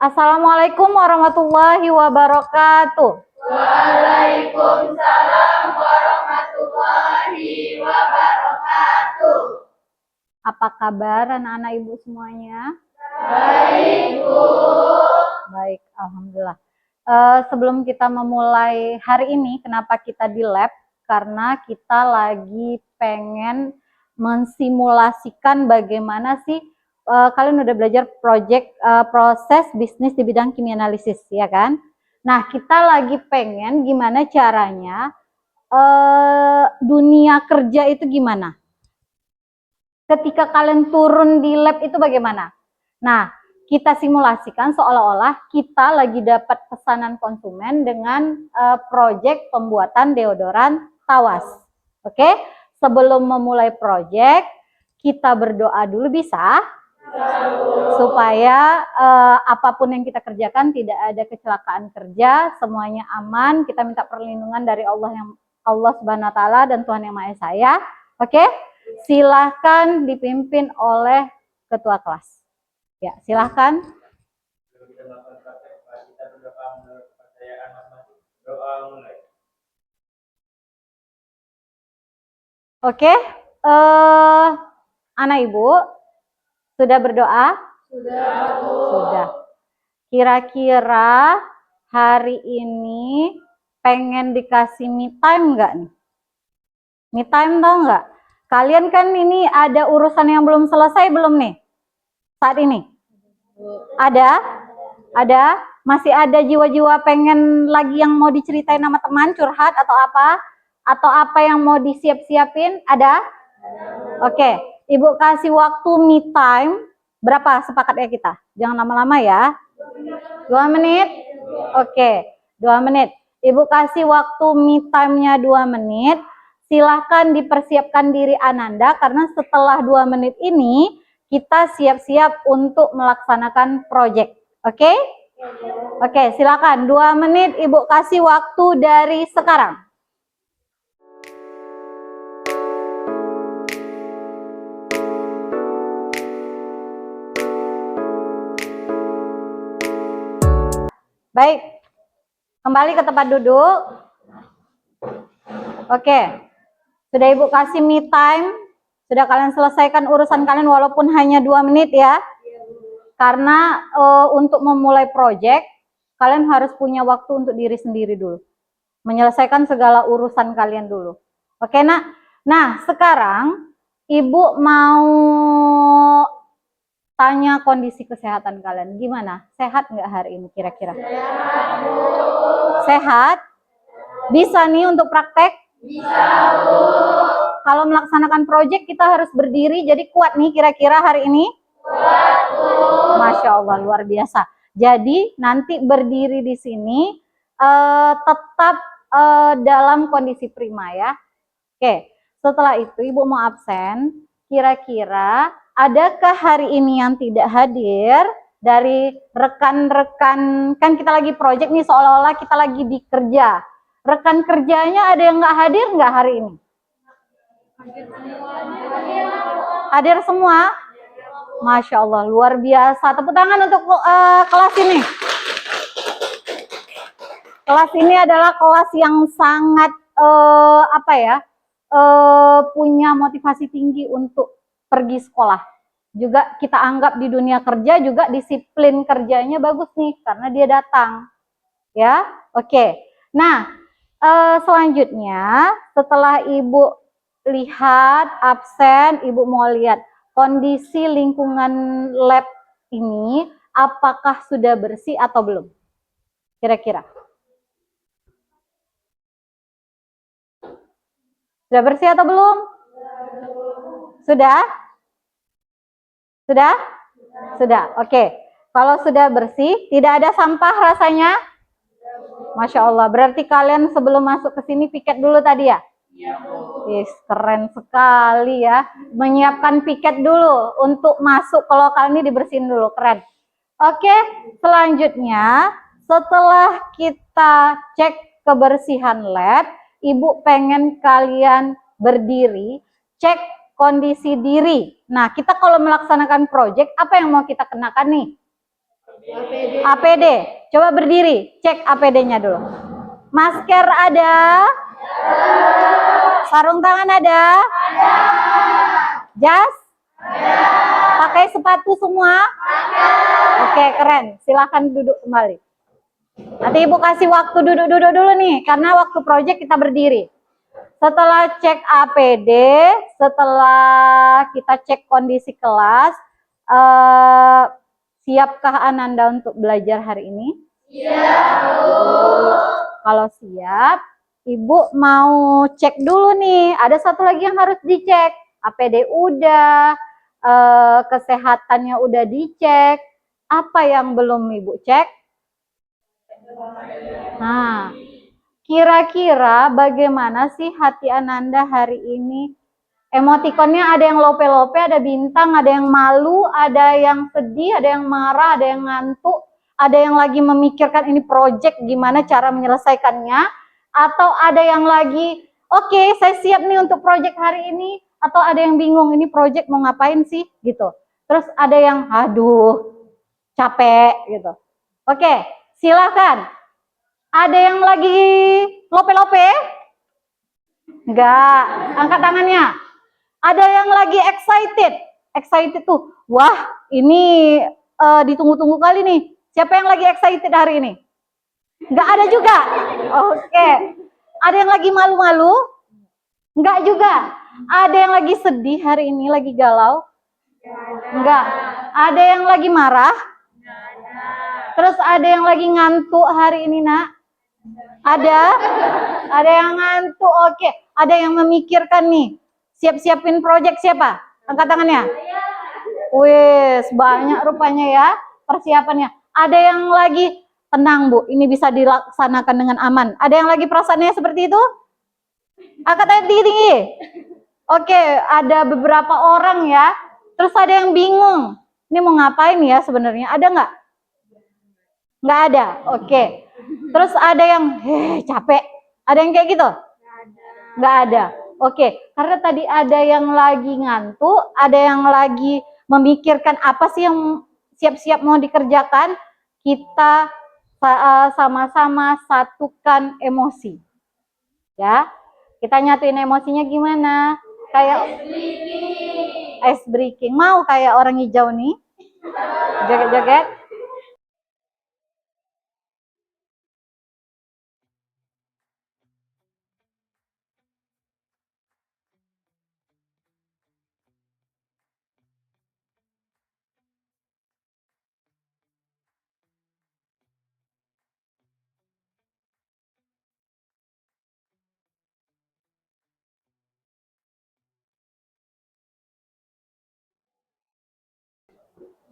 Assalamualaikum warahmatullahi wabarakatuh. Waalaikumsalam warahmatullahi wabarakatuh. Apa kabar anak-anak ibu semuanya? Baik, Bu. Baik, alhamdulillah. Sebelum kita memulai hari ini, kenapa kita di lab? Karena kita lagi pengen mensimulasikan bagaimana sih kalian udah belajar proses bisnis di bidang kimia analisis, ya kan? Nah, kita lagi pengen gimana caranya dunia kerja itu gimana? Ketika kalian turun di lab itu bagaimana? Nah, kita simulasikan seolah-olah kita lagi dapat pesanan konsumen dengan proyek pembuatan deodoran Tawas. Oke? Sebelum memulai proyek, kita berdoa dulu bisa? Supaya apapun yang kita kerjakan tidak ada kecelakaan kerja, semuanya aman, kita minta perlindungan dari Allah Subhanahu wa taala dan Tuhan Yang Maha Esa ya. Oke? Silahkan dipimpin oleh ketua kelas. Ya, silahkan. Oke, anak ibu sudah berdoa? Sudah, Bu. Sudah. Kira-kira hari ini pengen dikasih me time nggak nih? Me time tau nggak? Kalian kan ini ada urusan yang belum selesai belum nih? Saat ini? Ada? Ada? Masih ada jiwa-jiwa pengen lagi yang mau diceritain sama teman, curhat atau apa? Atau apa yang mau disiap-siapin? Ada? Oke, Ibu kasih waktu me time. Berapa sepakat ya kita? Jangan lama-lama ya. 2 menit? Oke, 2 menit. Ibu kasih waktu me time-nya 2 menit. Silahkan dipersiapkan diri Ananda karena setelah 2 menit ini kita siap-siap untuk melaksanakan proyek. Oke? Oke, silakan 2 menit Ibu kasih waktu dari sekarang. Baik, kembali ke tempat duduk. Oke, sudah Ibu kasih me time. Sudah kalian selesaikan urusan kalian walaupun hanya 2 menit ya. Karena untuk memulai proyek, kalian harus punya waktu untuk diri sendiri dulu. Menyelesaikan segala urusan kalian dulu. Oke nak? Nah sekarang Ibu mau tanya kondisi kesehatan kalian. Gimana? Sehat nggak hari ini kira-kira? Sehat, Bu. Sehat? Bisa nih untuk praktek? Bisa, Bu. Kalau melaksanakan proyek kita harus berdiri, jadi kuat nih kira-kira hari ini? Kuat, Bu. Masya Allah, luar biasa. Jadi nanti berdiri di sini tetap dalam kondisi prima ya. Oke, setelah itu Ibu mau absen. Kira-kira adakah hari ini yang tidak hadir dari rekan-rekan? Kan kita lagi proyek nih, seolah-olah kita lagi dikerja. Rekan kerjanya ada yang nggak hadir nggak hari ini? Hadir semua? Masya Allah, luar biasa. Tepuk tangan untuk kelas ini. Kelas ini adalah kelas yang sangat punya motivasi tinggi untuk pergi sekolah. Juga kita anggap di dunia kerja juga disiplin kerjanya bagus nih karena dia datang. Ya, oke. Nah, selanjutnya setelah Ibu lihat absen, Ibu mau lihat kondisi lingkungan lab ini apakah sudah bersih atau belum? Kira-kira. Sudah bersih atau belum? Sudah? Sudah? Sudah. Oke. Kalau sudah bersih, tidak ada sampah rasanya? Masya Allah. Berarti kalian sebelum masuk ke sini piket dulu tadi ya? Yes, keren sekali ya. Menyiapkan piket dulu untuk masuk ke lokal ini dibersihin dulu. Keren. Oke, selanjutnya setelah kita cek kebersihan lab, Ibu pengen kalian berdiri, cek kondisi diri. Nah, kita kalau melaksanakan proyek, apa yang mau kita kenakan nih? APD. Coba berdiri, cek APD-nya dulu. Masker ada? Sarung tangan ada? Jas? Pakai sepatu semua? Oke, keren. Silakan duduk kembali. Nanti Ibu kasih waktu duduk-duduk dulu nih, karena waktu proyek kita berdiri. Setelah cek APD, setelah kita cek kondisi kelas, siapkah Ananda untuk belajar hari ini? Siap, Bu. Kalau siap, Ibu mau cek dulu nih. Ada satu lagi yang harus dicek. APD udah, kesehatannya udah dicek. Apa yang belum Ibu cek? Nah, kira-kira bagaimana sih hati Ananda hari ini? Emotikonnya ada yang lope-lope, ada bintang, ada yang malu, ada yang sedih, ada yang marah, ada yang ngantuk, ada yang lagi memikirkan ini project gimana cara menyelesaikannya, atau ada yang lagi, oke, saya siap nih untuk project hari ini, atau ada yang bingung ini project mau ngapain sih gitu. Terus ada yang aduh capek gitu. Oke, silakan. Ada yang lagi lope-lope? Enggak, angkat tangannya. Ada yang lagi excited? Excited tuh, wah ini ditunggu-tunggu kali nih. Siapa yang lagi excited hari ini? Enggak ada juga? Oke. Ada yang lagi malu-malu? Enggak juga. Ada yang lagi sedih hari ini, lagi galau? Enggak. Ada yang lagi marah? Terus ada yang lagi ngantuk hari ini, Nak? Ada? Ada yang ngantuk, oke. Ada yang memikirkan nih. Siap-siapin project siapa? Angkat tangannya. Wih, banyak rupanya ya persiapannya. Ada yang lagi tenang, Bu, ini bisa dilaksanakan dengan aman. Ada yang lagi perasaannya seperti itu? Angkat tangan tinggi-tinggi. Oke, ada beberapa orang ya. Terus ada yang bingung. Ini mau ngapain ya sebenarnya? Ada nggak? Nggak ada. Oke. Terus ada yang capek. Ada yang kayak gitu? Nggak ada. Oke. Karena tadi ada yang lagi ngantuk, ada yang lagi memikirkan apa sih yang siap-siap mau dikerjakan. Kita sama-sama satukan emosi. Ya. Kita nyatuin emosinya gimana? Kayak ice breaking. Mau kayak orang hijau nih? Joget-joget.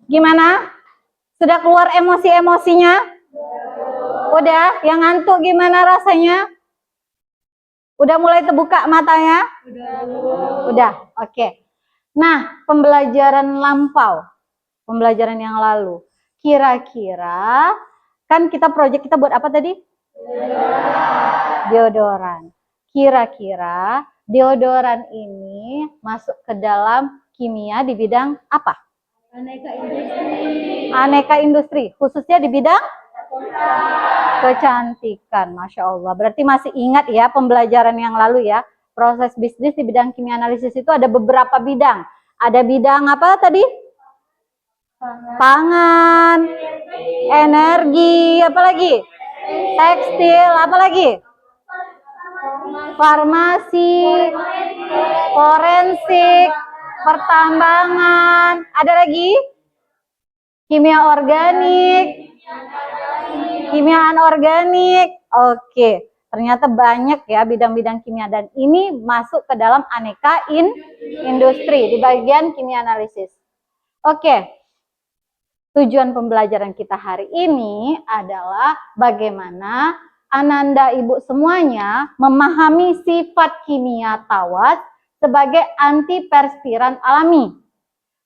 Gimana? Sudah keluar emosi-emosinya? Udah? Yang ngantuk gimana rasanya? Udah mulai terbuka matanya? Udah. Oke. Nah, pembelajaran lampau. Pembelajaran yang lalu. Kira-kira, kan kita project kita buat apa tadi? Deodoran. Kira-kira deodoran ini masuk ke dalam kimia di bidang apa? Aneka industri. Aneka industri, khususnya di bidang kecantikan. Masya Allah. Berarti masih ingat ya pembelajaran yang lalu ya. Proses bisnis di bidang kimia analisis itu ada beberapa bidang. Ada bidang apa tadi? Pangan, energi, apa lagi? Tekstil, apa lagi? Farmasi, forensik, pertambangan, ada lagi? Kimia organik, kimia anorganik. Oke, ternyata banyak ya bidang-bidang kimia dan ini masuk ke dalam aneka industri di bagian kimia analisis. Oke, tujuan pembelajaran kita hari ini adalah bagaimana Ananda Ibu semuanya memahami sifat kimia tawas sebagai antiperspiran alami.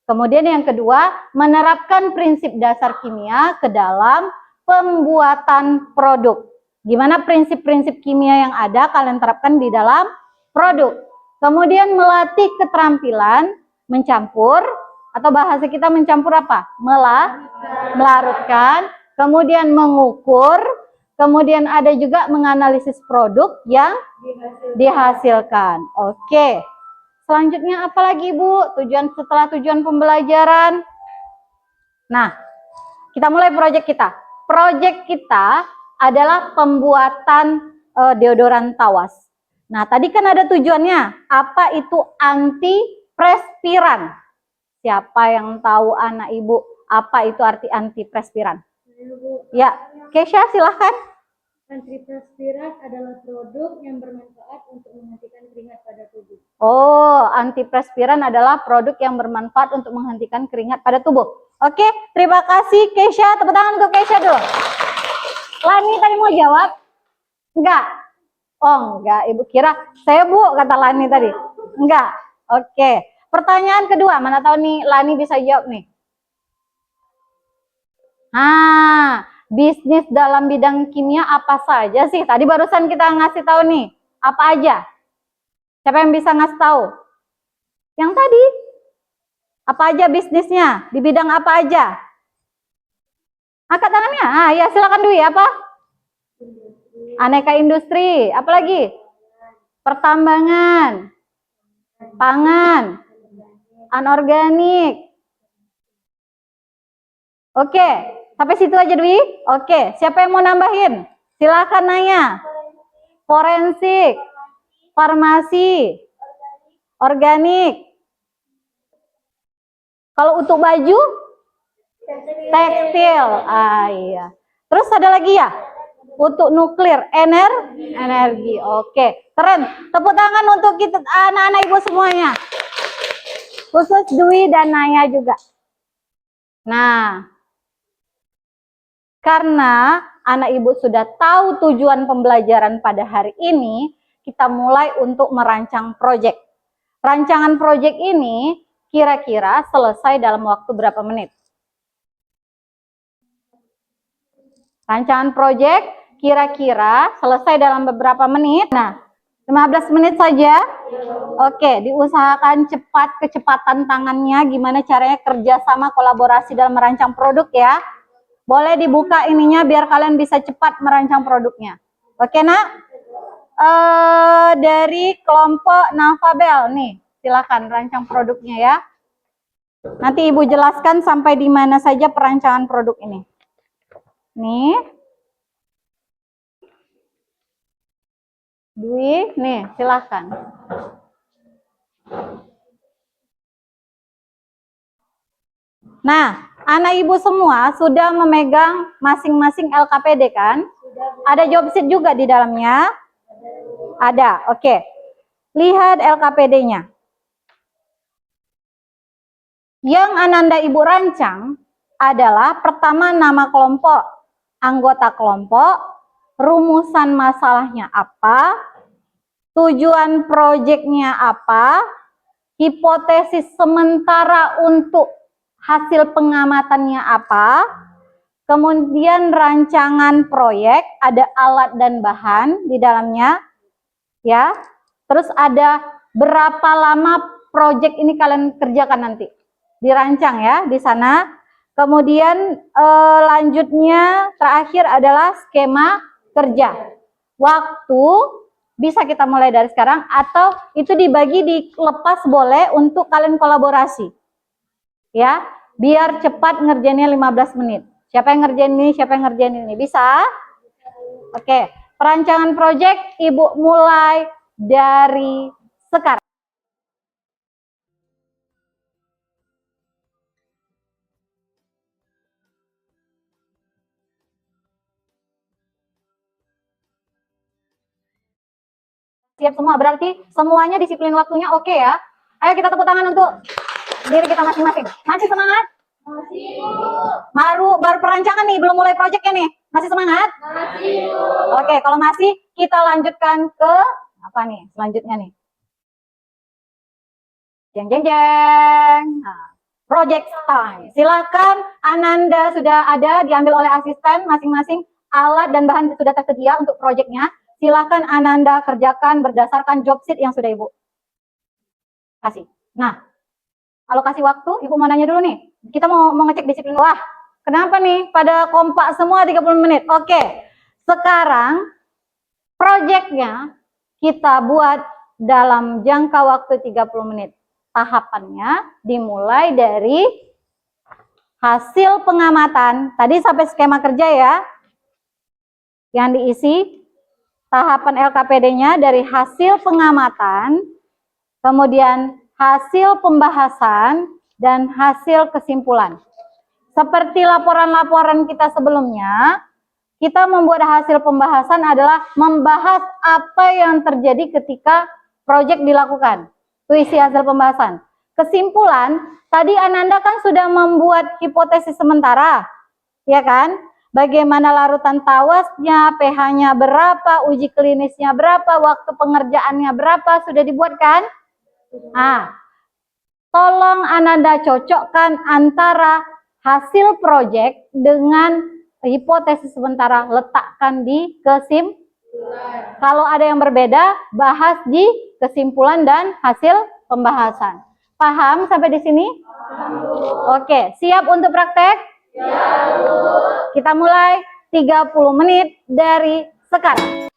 Kemudian yang kedua, menerapkan prinsip dasar kimia ke dalam pembuatan produk. Gimana prinsip-prinsip kimia yang ada kalian terapkan di dalam produk. Kemudian melatih keterampilan mencampur, Atau bahasa kita mencampur apa? Melarutkan, kemudian mengukur, kemudian ada juga menganalisis produk yang dihasilkan. Oke. Selanjutnya apa lagi, Bu? Setelah tujuan pembelajaran. Nah, kita mulai proyek kita. Proyek kita adalah pembuatan deodoran tawas. Nah, tadi kan ada tujuannya. Apa itu antiperspiran? Siapa yang tahu anak ibu apa itu arti antiperspiran? Ya, Kesha silahkan. Antiperspiran adalah produk yang bermanfaat untuk menghentikan keringat pada tubuh. Oh, antiperspiran adalah produk yang bermanfaat untuk menghentikan keringat pada tubuh. Oke, terima kasih Kesha. Tepuk tangan untuk Kesha dulu. Lani tadi mau jawab? Enggak. Oh, enggak. Ibu kira saya Bu, kata Lani tadi. Enggak. Oke. Pertanyaan kedua, mana tahu nih Lani bisa jawab nih. Bisnis dalam bidang kimia apa saja sih? Tadi barusan kita ngasih tahu nih. Apa aja? Siapa yang bisa ngasih tahu? Yang tadi. Apa aja bisnisnya? Di bidang apa aja? Angkat tangannya. Ya silakan Dwi. Apa? Aneka industri. Apa lagi? Pertambangan. Pangan. Anorganik. Oke. Sampai situ aja Dwi. Oke. Siapa yang mau nambahin? Silakan nanya. Forensik. Farmasi. Organik. Kalau untuk baju? Tekstil. Iya. Terus ada lagi ya? Untuk nuklir. Energi. Oke. Keren. Tepuk tangan untuk kita anak-anak ibu semuanya. Khusus Dwi dan Naya juga. Nah, karena anak ibu sudah tahu tujuan pembelajaran pada hari ini, kita mulai untuk merancang proyek. Rancangan proyek ini kira-kira selesai dalam waktu berapa menit? Rancangan proyek kira-kira selesai dalam beberapa menit. Nah, 15 menit saja. Oke, diusahakan cepat, kecepatan tangannya, gimana caranya kerjasama kolaborasi dalam merancang produk ya. Boleh dibuka ininya biar kalian bisa cepat merancang produknya. Oke nak? Dari kelompok Nafabel nih, silakan rancang produknya ya. Nanti ibu jelaskan sampai di mana saja perancangan produk ini. Nih. Dwi, nih silakan. Nah, anak ibu semua sudah memegang masing-masing LKPD kan? Ada job sheet juga di dalamnya? Ada, oke. Lihat LKPD-nya. Yang Ananda ibu rancang adalah pertama nama kelompok, anggota kelompok, rumusan masalahnya apa, tujuan proyeknya apa, hipotesis sementara untuk hasil pengamatannya apa, kemudian rancangan proyek, ada alat dan bahan di dalamnya, ya. Terus ada berapa lama proyek ini kalian kerjakan nanti, dirancang ya di sana. Kemudian lanjutnya terakhir adalah skema kerja. Waktu bisa kita mulai dari sekarang atau itu dibagi dilepas boleh untuk kalian kolaborasi. Ya, biar cepat ngerjainnya 15 menit. Siapa yang ngerjain ini, siapa yang ngerjain ini? Bisa? Oke, perancangan proyek ibu mulai dari sekarang. Siap semua, berarti semuanya disiplin waktunya oke ya. Ayo kita tepuk tangan untuk diri kita masing-masing. Masih semangat? Masih. Baru perancangan nih, belum mulai proyeknya nih. Masih semangat? Masih. Oke, kalau masih kita lanjutkan ke apa nih selanjutnya nih. Jeng jeng jeng. Nah, project time. Silakan Ananda sudah ada, diambil oleh asisten masing-masing. Alat dan bahan sudah tersedia untuk proyeknya. Silakan Ananda kerjakan berdasarkan job sheet yang sudah Ibu kasih. Nah, Alokasi waktu, Ibu mau nanya dulu nih. Kita mau ngecek disiplin. Wah, kenapa nih pada kompak semua 30 menit? Oke, sekarang proyeknya kita buat dalam jangka waktu 30 menit. Tahapannya dimulai dari hasil pengamatan. Tadi sampai skema kerja ya, yang diisi tahapan LKPD-nya dari hasil pengamatan, kemudian hasil pembahasan, dan hasil kesimpulan. Seperti laporan-laporan kita sebelumnya, kita membuat hasil pembahasan adalah membahas apa yang terjadi ketika proyek dilakukan. Itu isi hasil pembahasan. Kesimpulan, tadi Ananda kan sudah membuat hipotesis sementara, ya kan? Bagaimana larutan tawasnya, pH-nya berapa, uji klinisnya berapa, waktu pengerjaannya berapa, sudah dibuat kan? Nah, tolong Ananda cocokkan antara hasil proyek dengan hipotesis sementara, letakkan di kesimpulan. Kalau ada yang berbeda, bahas di kesimpulan dan hasil pembahasan. Paham sampai di sini? Oke, siap untuk praktek? Kita mulai 30 menit dari sekarang.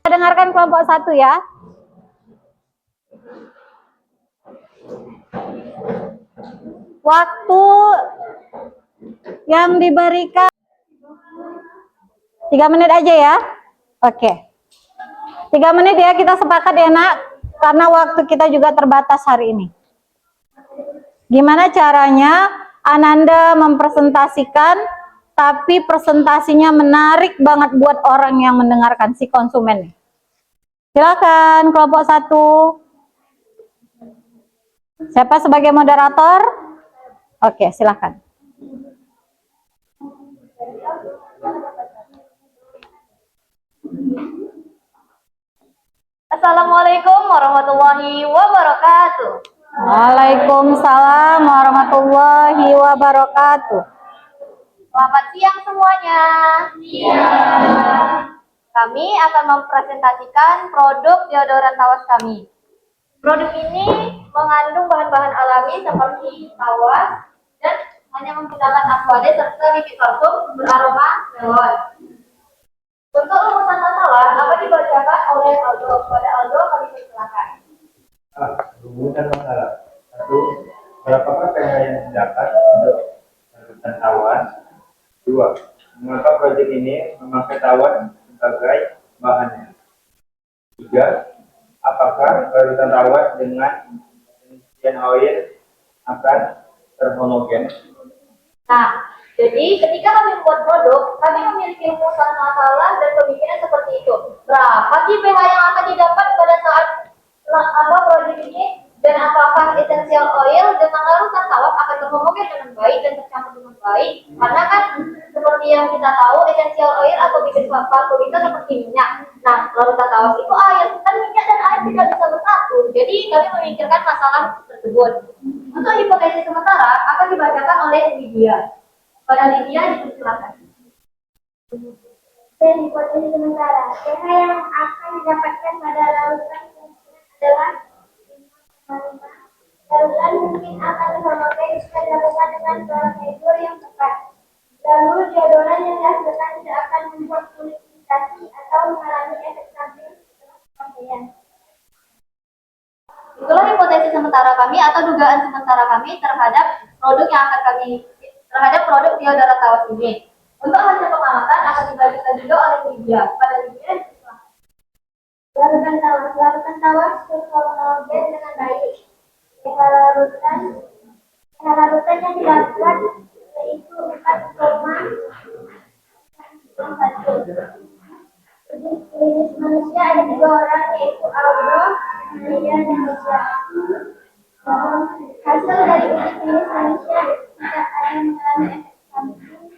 Kita dengarkan kelompok 1 ya. Waktu yang diberikan 3 menit aja ya. Oke. 3 menit ya, kita sepakat ya nak, karena waktu kita juga terbatas hari ini. Gimana caranya Ananda mempresentasikan, tapi presentasinya menarik banget buat orang yang mendengarkan, si konsumen. Silakan kelompok 1. Siapa sebagai moderator? Oke, silakan. Assalamualaikum warahmatullahi wabarakatuh. Waalaikumsalam warahmatullahi wabarakatuh. Selamat siang semuanya. Kami akan mempresentasikan produk deodoran tawas kami. Produk ini mengandung bahan-bahan alami seperti tawas dan hanya menggunakan aquade serta bibit parfum beraroma melon. Untuk rumusan masalah, apa dibacakan oleh Aldo? Pada Aldo kami persilakan. Rumusan masalah. 1. Berapakah pH yang didapat untuk larutan tawas? 2. Mengapa proyek ini memakai tawas sebagai bahannya? 3. Apakah larutan tawas dengan essential oil akan terhomogen? Nah, jadi ketika kami membuat produk, kami memiliki rumusan masalah dan pemikiran seperti itu. Berapa sih pH yang akan didapat pada saat produk ini, dan apakah essential oil dengan larutan tawas akan terhomogen dengan baik dan tercampur dengan baik? Karena kan seperti seperti yang kita tahu, essential oil atau bibit vakum itu seperti minyak. Nah, larutan tawas itu air, kan minyak dan air tidak bisa bersatu. Jadi kami memikirkan masalah tersebut. Untuk hipotesis sementara akan dibacakan oleh Lydia. Pada Lydia dipersilakan. Dan hipotesis sementara, pH yang akan didapatkan pada larutan adalah 5,5. Larutan mungkin akan dihomogen jika dilakukan dengan prosedur yang tepat. Lalu deodoran yang dihasilkan tidak akan membuat kulit iritasi atau mengalami efek samping setelah pemakaian. Itulah hipotesis sementara kami atau dugaan sementara kami terhadap produk yang akan terhadap produk deodoran tawas ini. Untuk hasil pengamatan akan dibagikan juga oleh Lydia. Pada Lydia, Larutan tawas berhomogen dengan baik. pH larutan yang didapat yaitu 4,1. Uji klinis manusia ada 3 orang yaitu Aldo, Naya, dan Misha. Hasil dari uji klinis manusia tidak ada mengalami efek samping.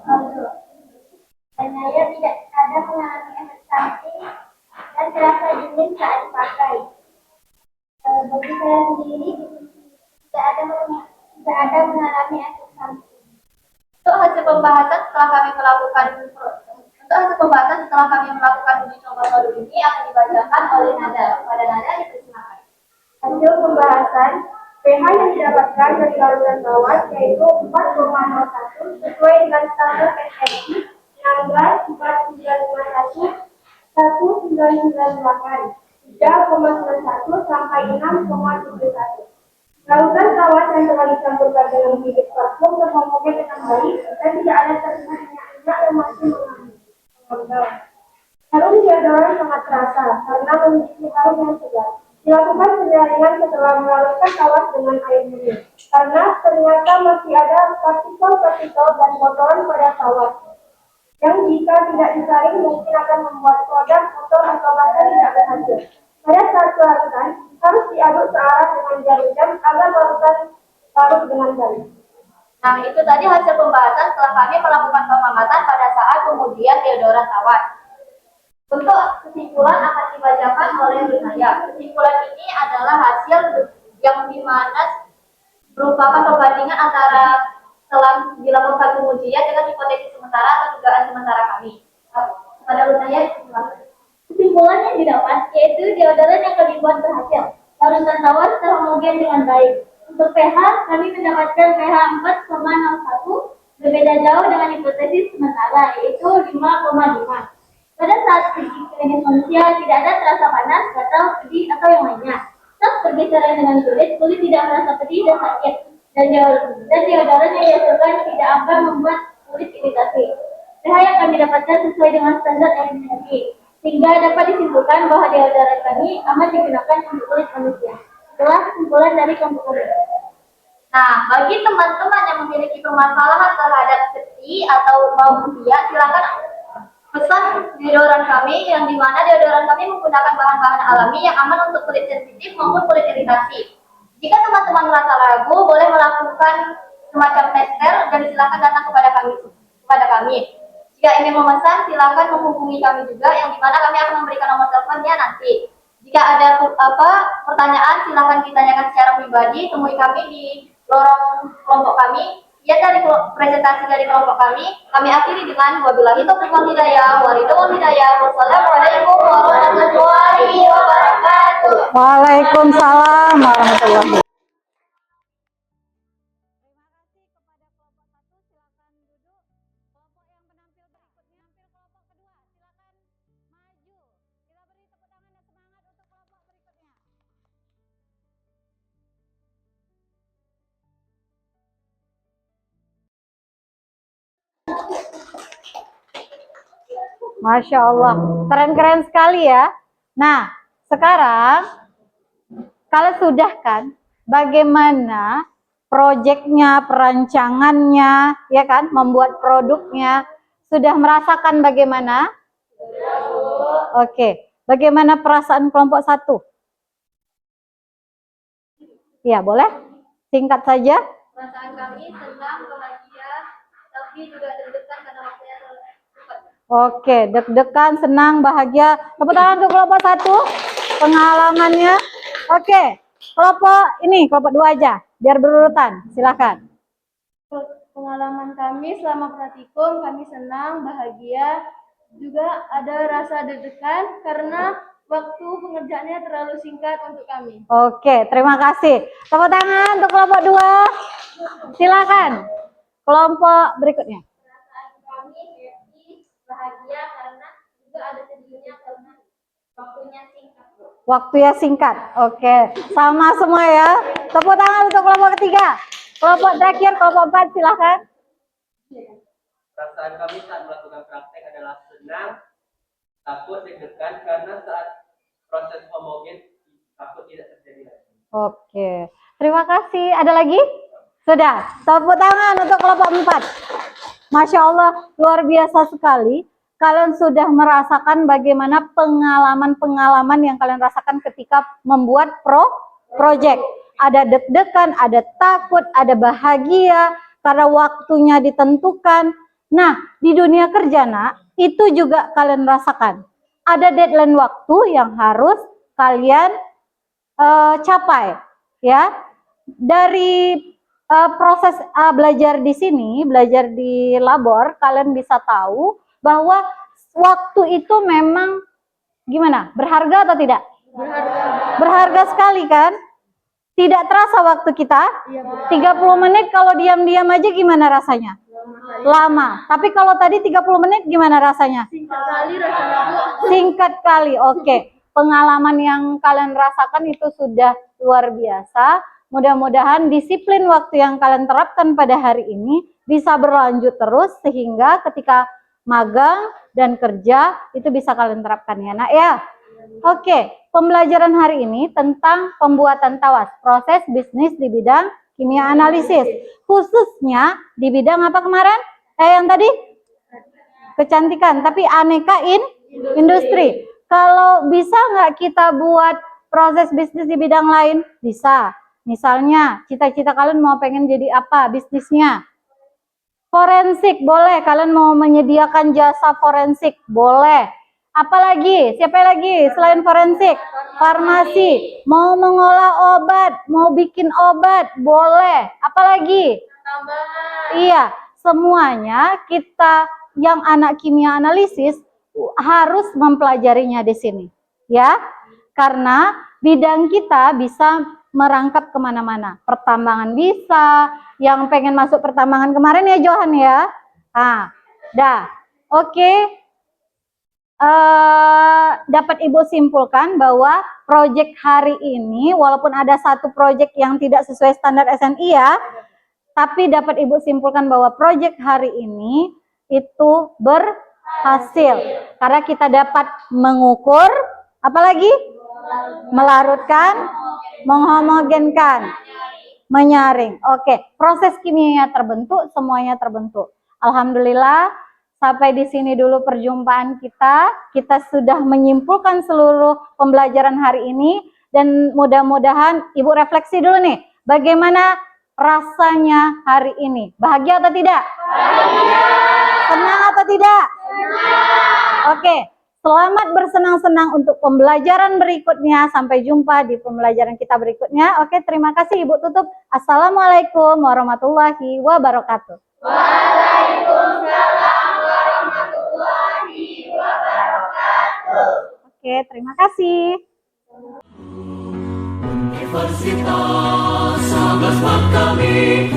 Aldo dan Naya tidak ada mengalami efek samping dan terasa dingin saat dipakai. Bagi saya sendiri tidak ada mengalami efek samping. untuk hasil pembahasan setelah kami melakukan uji coba produk ini akan dibacakan oleh Nada. Pada Nada dipersilakan. Hasil pembahasan pH yang didapatkan dari larutan tawas yaitu 4,01 sesuai dengan standar SFI 16491 1998 3,91 sampai 6,71. Larutan tawas yang telah dicampurkan dengan bibit vakum terhomogen dengan baik dan tidak ada terlihat minyak yang masih mengambang. Harum deodoran sangat terasa karena memiliki harum yang segar. Dilakukan penyaringan setelah melarutkan tawas dengan air murni karena ternyata masih ada partikel-partikel dan kotoran pada tawas yang jika tidak disaring mungkin akan membuat produk kotor atau bahkan tidak berhasil. Pada saat pelarutan harus diaduk searah dengan jarum jam agar larutan larut dengan baik. Nah, itu tadi hasil pembahasan setelah kami melakukan pengamatan pada saat pengujian deodoran tawas. Untuk kesimpulan akan dibacakan oleh saya. Kesimpulan ini adalah hasil yang dimana merupakan perbandingan antara telah dilakukan pengujian dengan hipotesis sementara atau dugaan sementara kami. Pada saya, Kesimpulan yang didapat yaitu deodoran yang kami buat berhasil. Larutan tawas terhomogen dengan baik. Untuk pH, kami mendapatkan pH 4,01, berbeda jauh dengan hipotesis sementara yaitu 5,5. Pada saat uji klinis manusia tidak ada terasa panas, gatal, pedih atau yang lainnya. Saat bergeseran dengan kulit tidak merasa pedih dan sakit. Dan deodoran yang dihasilkan tidak akan membuat kulit iritasi. pH yang kami dapatkan sesuai dengan standar SFI. Sehingga dapat disimpulkan bahwa deodoran kami aman digunakan untuk kulit manusia. Itulah kesimpulan dari kelompok kami. nah, bagi teman-teman yang memiliki permasalahan terhadap seti atau bau usia, silakan pesan deodoran kami yang dimana deodoran kami menggunakan bahan-bahan alami yang aman untuk kulit sensitif maupun kulit iritasi. Jika teman-teman merasa ragu, boleh melakukan semacam tester dan silakan datang kepada kami. Jika ingin memesan, silakan menghubungi kami juga, yang dimana kami akan memberikan nomor teleponnya nanti. Jika ada pertanyaan, silakan ditanyakan secara pribadi. Temui kami di lorong kelompok kami. Ya, dari presentasi dari kelompok kami akhiri dengan wabillahi taufiq wal hidayah. Wassalamualaikum warahmatullahi wabarakatuh. Waalaikumsalam warahmatullahi wabarakatuh. Masya Allah, keren-keren sekali ya. Nah, sekarang kalau sudah kan, bagaimana proyeknya, perancangannya, ya kan, membuat produknya, sudah merasakan bagaimana? Oke, bagaimana perasaan kelompok 1? Ya, boleh? Singkat saja. Perasaan kami senang, bahagia, tapi juga deg-degan karena waktunya terlalu cepat. Oke, deg-degan, senang, bahagia. Tepuk tangan untuk kelompok 1 pengalamannya. Oke, kelompok 2 aja, biar berurutan. Silakan. Pengalaman kami selama praktikum, kami senang, bahagia, juga ada rasa deg-degan karena waktu pengerjaannya terlalu singkat untuk kami. Oke, terima kasih. Tepuk tangan untuk kelompok 2. Silakan. Kelompok berikutnya. Perasaan kami happy, bahagia karena juga ada sedihnya karena waktunya singkat. Waktunya singkat. Oke, sama semua ya. Tepuk tangan untuk kelompok ketiga. Kelompok terakhir, kelompok 4, silakan. Perasaan kami saat melakukan praktek adalah senang, takut, deg-degan karena saat proses homogen takut tidak terjadi lagi. Oke, terima kasih. Ada lagi? Sudah. Tepuk tangan untuk kelompok 4. Masya Allah, luar biasa sekali. Kalian sudah merasakan bagaimana pengalaman-pengalaman yang kalian rasakan ketika membuat project. Ada deg-degan, ada takut, ada bahagia karena waktunya ditentukan. Nah, di dunia kerja, nak, itu juga kalian rasakan. Ada deadline waktu yang harus kalian capai, ya. Dari proses belajar di sini, belajar di labor, kalian bisa tahu bahwa waktu itu memang gimana? Berharga atau tidak? Berharga sekali kan? Tidak terasa waktu kita. 30 menit kalau diam-diam aja gimana rasanya? Lama. Tapi kalau tadi 30 menit gimana rasanya? Singkat kali rasanya, Bu. Singkat kali. Oke. Pengalaman yang kalian rasakan itu sudah luar biasa. Mudah-mudahan disiplin waktu yang kalian terapkan pada hari ini bisa berlanjut terus sehingga ketika magang dan kerja itu bisa kalian terapkan ya, nak ya. Oke, pembelajaran hari ini tentang pembuatan tawas, proses bisnis di bidang kimia analisis. Khususnya di bidang apa kemarin? Yang tadi? Kecantikan, tapi aneka industri. Kalau bisa nggak kita buat proses bisnis di bidang lain? Bisa. Misalnya, cita-cita kalian mau pengen jadi apa bisnisnya? Forensik, boleh. Kalian mau menyediakan jasa forensik? Boleh. Apalagi? Siapa lagi selain forensik? Farmasi. Mau mengolah obat, mau bikin obat, boleh. Apalagi? Iya, semuanya kita yang anak kimia analisis harus mempelajarinya di sini. Ya, karena bidang kita bisa merangkap kemana-mana. Pertambangan bisa, yang pengen masuk pertambangan kemarin ya Johan ya. Dah. Oke. Dapat Ibu simpulkan bahwa proyek hari ini, walaupun ada satu proyek yang tidak sesuai standar SNI ya, tapi dapat Ibu simpulkan bahwa proyek hari ini itu berhasil. Karena kita dapat mengukur, apalagi? Melarutkan, menghomogenkan, menyaring. Oke, proses kimianya terbentuk, semuanya terbentuk. Alhamdulillah, sampai di sini dulu perjumpaan kita. Kita sudah menyimpulkan seluruh pembelajaran hari ini dan mudah-mudahan Ibu refleksi dulu nih, bagaimana rasanya hari ini? Bahagia atau tidak? Bahagia. Senang atau tidak? Senang. Oke. Selamat bersenang-senang untuk pembelajaran berikutnya. Sampai jumpa di pembelajaran kita berikutnya. Oke, terima kasih Ibu tutup. Assalamualaikum warahmatullahi wabarakatuh. Waalaikumsalam warahmatullahi wabarakatuh. Oke, terima kasih. Universitas 11 Kami